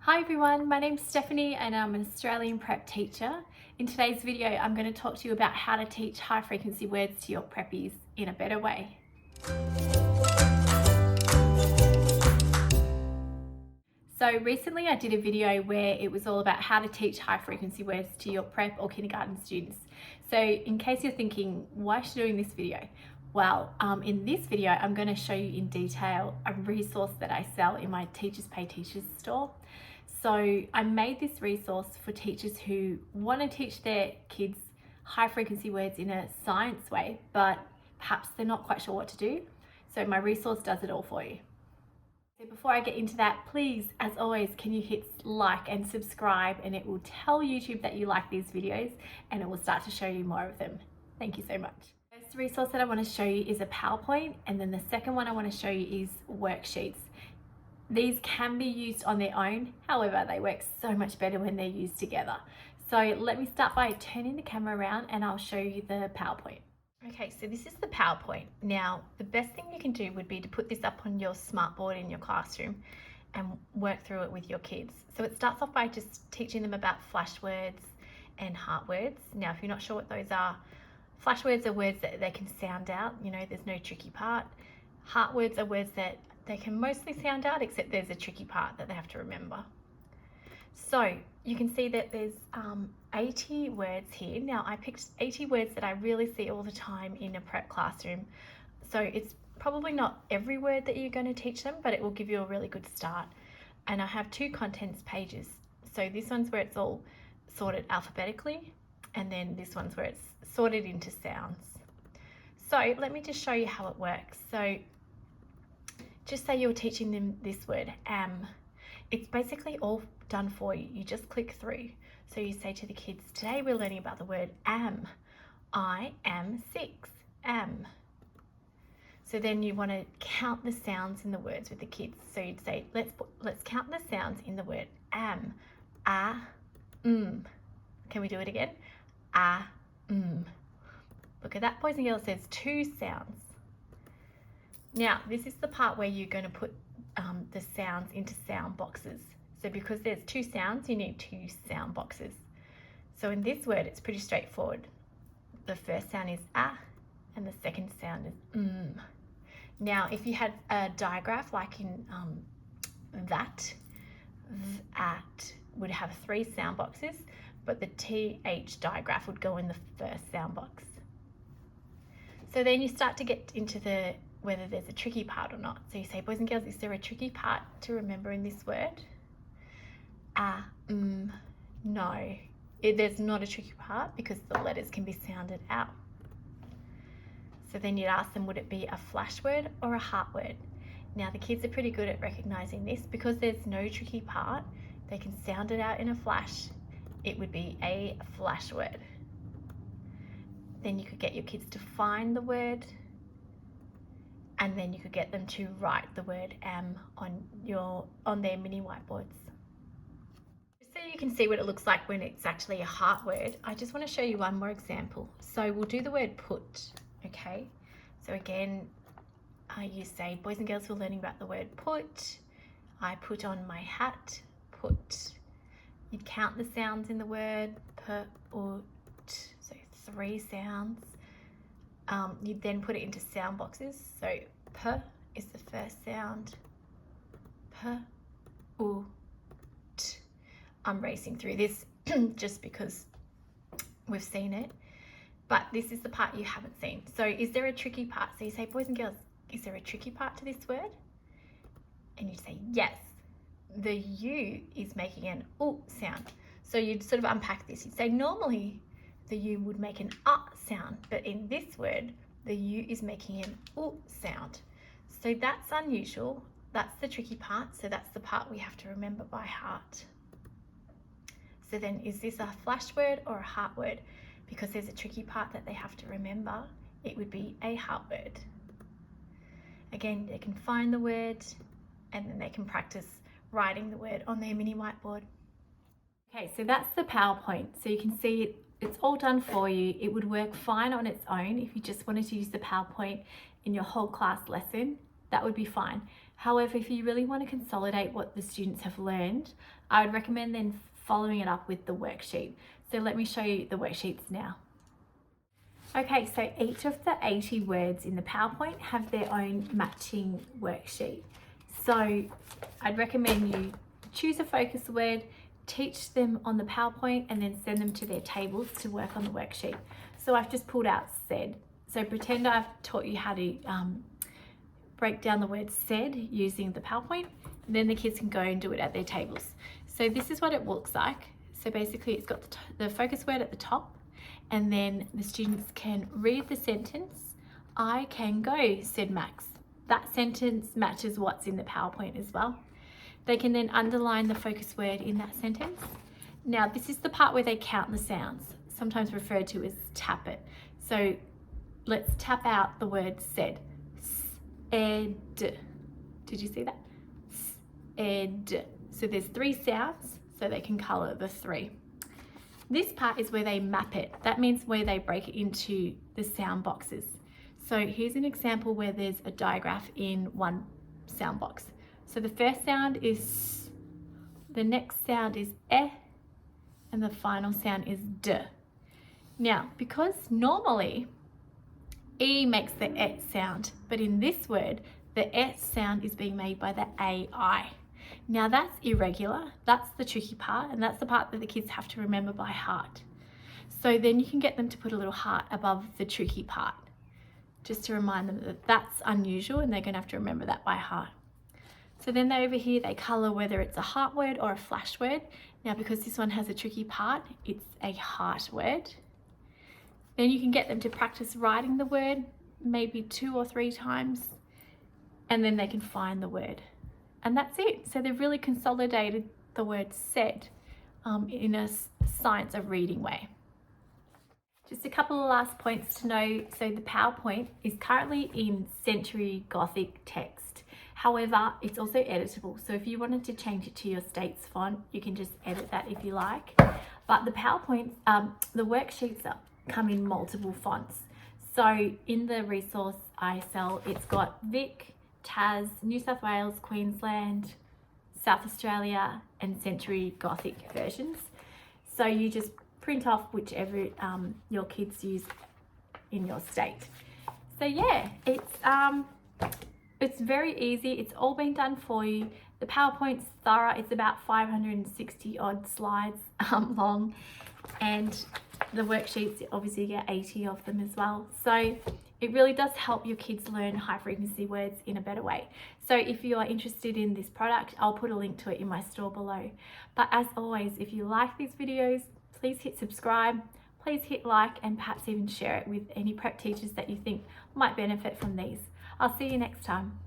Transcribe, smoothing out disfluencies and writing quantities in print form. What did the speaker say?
Hi everyone, my name's Stephanie and I'm an Australian prep teacher. In today's video, I'm going to talk to you about how to teach high frequency words to your preppies in a better way. So recently I did a video where it was all about how to teach high frequency words to your prep or kindergarten students. So in case you're thinking, why is she doing this video? Well, in this video, I'm going to show you in detail a resource that I sell in my Teachers Pay Teachers store. So I made this resource for teachers who want to teach their kids high frequency words in a science way, but perhaps they're not quite sure what to do. So my resource does it all for you. So before I get into that, please, as always, can you hit like and subscribe, and it will tell YouTube that you like these videos and it will start to show you more of them. Thank you so much. The first resource that I want to show you is a PowerPoint, and then the second one I want to show you is worksheets. These can be used on their own, however, they work so much better when they're used together. So let me start by turning the camera around and I'll show you the PowerPoint. Okay, so this is the PowerPoint. Now, the best thing you can do would be to put this up on your smartboard in your classroom and work through it with your kids. So it starts off by just teaching them about flash words and heart words. Now, if you're not sure what those are, flash words are words that they can sound out, there's no tricky part. Heart words are words that they can mostly sound out, except there's a tricky part that they have to remember. So you can see that there's 80 words here. Now I picked 80 words that I really see all the time in a prep classroom. So it's probably not every word that you're going to teach them, but it will give you a really good start. And I have two contents pages. So this one's where it's all sorted alphabetically, and then this one's where it's sorted into sounds. So let me just show you how it works. So just say you're teaching them this word, am. It's basically all done for you. You just click through. So you say to the kids, today we're learning about the word am. I am 6, am. So then you want to count the sounds in the words with the kids. So you'd say, let's count the sounds in the word am. Ah, Can we do it again? Ah, Look at that, boys and girls, there's 2 sounds. Now, this is the part where you're going to put the sounds into sound boxes. So because there's 2 sounds, you need 2 sound boxes. So in this word, it's pretty straightforward. The first sound is ah, and the second sound is Now, if you had a digraph like in that would have 3 sound boxes, but the th digraph would go in the first sound box. So then you start to get into whether there's a tricky part or not. So you say, boys and girls, is there a tricky part to remember in this word? No. There's not a tricky part because the letters can be sounded out. So then you'd ask them, would it be a flash word or a heart word? Now the kids are pretty good at recognizing this. Because there's no tricky part, they can sound it out in a flash. It would be a flash word. Then you could get your kids to find the word, and then you could get them to write the word am on their mini whiteboards. So you can see what it looks like when it's actually a heart word, I just want to show you one more example. So we'll do the word put, okay? So again, you say, boys and girls, we're learning about the word put. I put on my hat, put. You'd count the sounds in the word, put, so 3 sounds. You'd then put it into sound boxes. So p is the first sound, p, u, t. I'm racing through this just because we've seen it, but this is the part you haven't seen. So is there a tricky part? So you say, boys and girls, is there a tricky part to this word? And you say, yes, the u is making an u sound. So you'd sort of unpack this. You'd say normally the u would make an sound, but in this word, the u is making an sound. So that's unusual. That's the tricky part. So that's the part we have to remember by heart. So then is this a flash word or a heart word? Because there's a tricky part that they have to remember, it would be a heart word. Again, they can find the word and then they can practice writing the word on their mini whiteboard. Okay, so that's the PowerPoint. So you can see it's all done for you. It would work fine on its own if you just wanted to use the PowerPoint in your whole class lesson. That would be fine. However, if you really want to consolidate what the students have learned, I would recommend then following it up with the worksheet. So let me show you the worksheets now. Okay, so each of the 80 words in the PowerPoint have their own matching worksheet. So I'd recommend you choose a focus word, teach them on the PowerPoint, and then send them to their tables to work on the worksheet. So I've just pulled out said. So pretend I've taught you how to break down the word said using the PowerPoint. Then the kids can go and do it at their tables. So this is what it looks like. So basically it's got the focus word at the top, and then the students can read the sentence, "I can go," said Max. That sentence matches what's in the PowerPoint as well. They can then underline the focus word in that sentence. Now this is the part where they count the sounds, sometimes referred to as tap it. So let's tap out the word said. S-ed. Did you see that? S-ed. So there's 3 sounds, so they can colour the 3. This part is where they map it. That means where they break it into the sound boxes. So here's an example where there's a digraph in one sound box. So the first sound is S, the next sound is E, and the final sound is D. Now, because normally E makes the E sound, but in this word, the E sound is being made by the AI. Now that's irregular, that's the tricky part, and that's the part that the kids have to remember by heart. So then you can get them to put a little heart above the tricky part, just to remind them that that's unusual and they're going to have to remember that by heart. So then over here they colour whether it's a heart word or a flash word. Now because this one has a tricky part, it's a heart word. Then you can get them to practice writing the word maybe 2 or 3 times, and then they can find the word. And that's it. So they've really consolidated the word said in a science of reading way. Just a couple of last points to know. So the PowerPoint is currently in Century Gothic text. However, it's also editable. So if you wanted to change it to your state's font, you can just edit that if you like. But the PowerPoint, the worksheets come in multiple fonts. So in the resource I sell, it's got Vic, Tas, New South Wales, Queensland, South Australia, and Century Gothic versions. So you just print off whichever your kids use in your state. So yeah, it's very easy. It's all been done for you. The PowerPoint's thorough. It's about 560 odd slides long, and the worksheets, obviously you get 80 of them as well. So it really does help your kids learn high frequency words in a better way. So if you are interested in this product, I'll put a link to it in my store below. But as always, if you like these videos, please hit subscribe, please hit like, and perhaps even share it with any prep teachers that you think might benefit from these. I'll see you next time.